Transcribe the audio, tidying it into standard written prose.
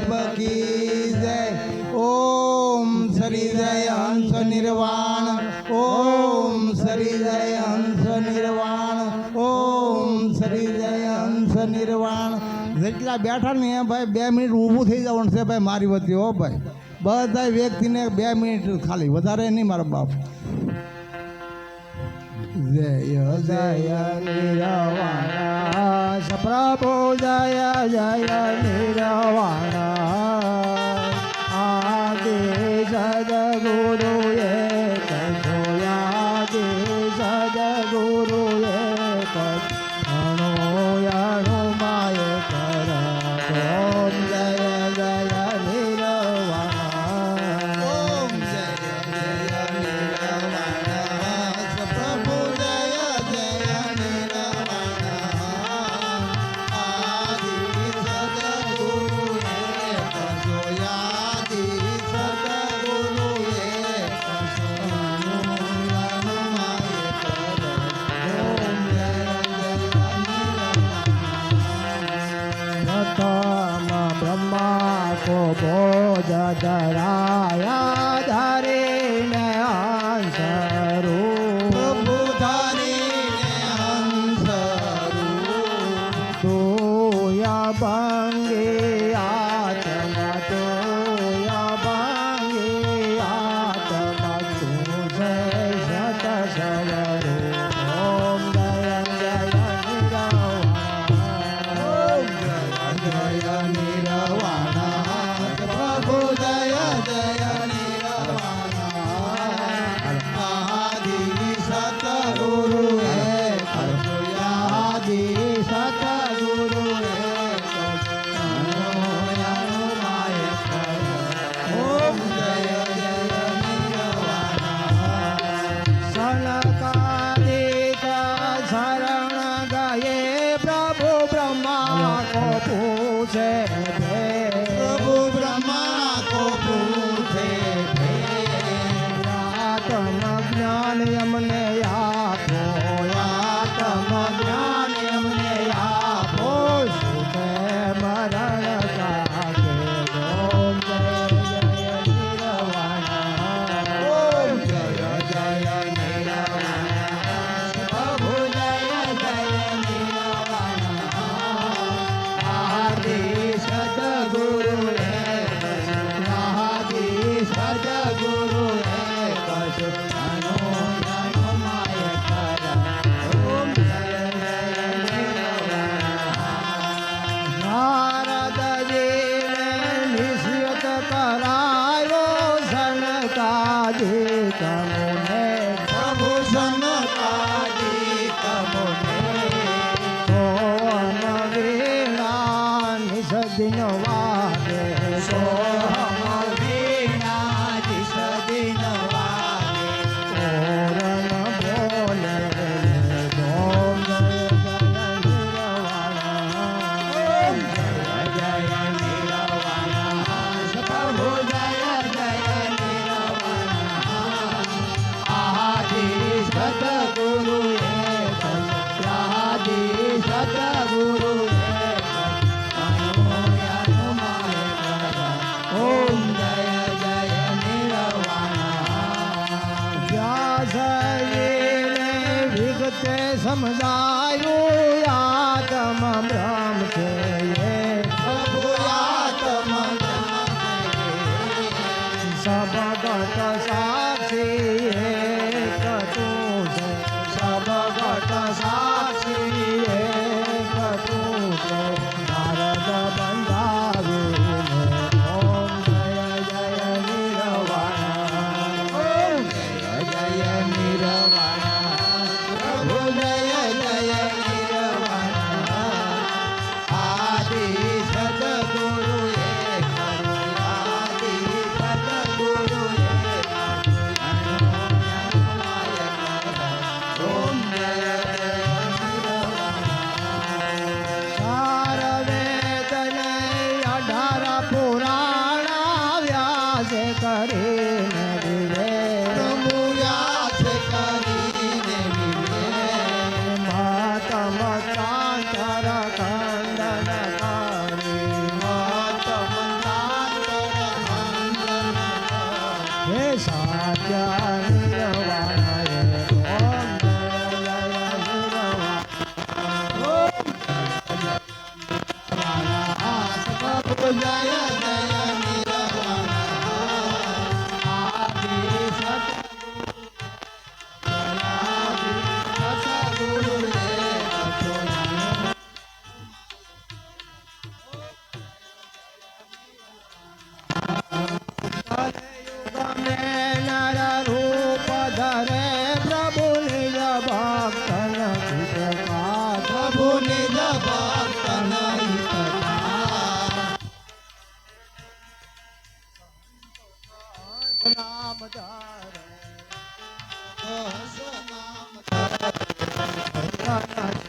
સાહેબ કી જય. ઓમ શ્રી જય હંસ નિર્વાણ. ઓમ શ્રી જય હંસ નિર્વાણ. ઓમ શ્રી જય હંસ નિર્વાણ. જેટલા બેઠા ને ભાઈ 2 મિનિટ ઊભું થઈ જવાનું છે ભાઈ મારી વચ્ચે. હો ભાઈ બધા વ્યક્તિને 2 મિનિટ ખાલી, વધારે નહીં મારા બાપ. જય જય નિર્વાણ પ્રભુ જય જય નિર્વાણ. આદિ સદગુરુ એક જોયાદિ સદગુરુ એક અણુ અણુ માય કર. ઓમ જય જય નિર્વાણ. ઓમ જય જય નિર્વાણ. પ્રભુ જય જય નિર્વાણ. આદિ સદગુરુ એક જોયાદિ સદગુરુ એક અણુ અણુ માય કર. ઓમ જય જય નિર્વાણ. પ્રથમ બ્રહ્મા કો બોજ ધરાયા ધરીને હંસરૂપ. પ્રભુ ધારીને હંસરૂપ. તોયા ભંગી આત્મા તોયા ભંગી આત્મા તું જય સત સ્વરૂપ. ઓમ જય જય નિર્વાણ. ઓમ જય જય નિર્વાણ. પ્રભુ જય જય નિર્વાણ. આદિ સતગુરુ એક જોયાદિ સતગુરુ એક અણુ અણુ માય કર. ઓમ જય જય નિર્વાણ. સનકાદિક શરણ ગયે પ્રભુ બ્રહ્મા કો પૂછે પ્રભુ બ્રહ્મા કો પૂછે આત્મ જ્ઞાન અમને આપો. આત્મ જ્ઞાન અમને આપો. સુખ મરણ કાકે. ઓમ જય જય નિર્વાણ. ઓમ જય જય નિર્વાણ. પ્રભુ જય જય નિર્વાણ. આદિ સદગુરુ એક આદિ સદગુરુ એક અણુ અણુ માય કર. ઓમ જય જય નિર્વાણ. નારદજીને નિશ્ચિત કરાયો સનકાદિક મુને. પ્રભુ સનકાદિક મુને. સોમ વીણા નિષદિન વાગે. સોહમ વીણા દિન વાગે. ઓરણ બોલે ઓમ જય જય નિર્વાણ. ઓમ જય જય નિર્વાણ. પ્રભુ જય જય નિર્વાણ. આદિ સદગુરુ એક આદિ સદગુરુ એક અણુ અણુ માય કર. ઓમ જય જય નિર્વાણ. વ્યાસજીને વિગતે સમજાયું આત્મ બ્રહ્મ છે એ. પ્રભુ આત્મ સબગત સાક્ષી એક તું છે. સબગત સાક્ષી એક તું છે. નારદ બંધાવ્યું ઓમ જય જય નિર્વાણ. ઓમ જય જય નિર્વાણ. પ્રભુ જય જય નિર્વાણ. આદિ સદગુરુ એક આદિ સદગુરુ એક અણુ અણુ માય કર. ઓમ જય જય નિર્વાણ. સાર વેદને 18 પુરાણ વ્યાસે કરીને વિવેક. પ્રભુ વ્યાસ કરીને વિવેક. મહાત્મ ચાંચર ખંડન કરી. મહત્તમ જય જય નિર્વાણ આદિ નર રૂપ ધરે પ્રભુ નિજ ભક્તન હિતકાર. પ્રભુ નિજ ભક્તન હિતકાર. નામ ધારે સહસ્ર નામ ધન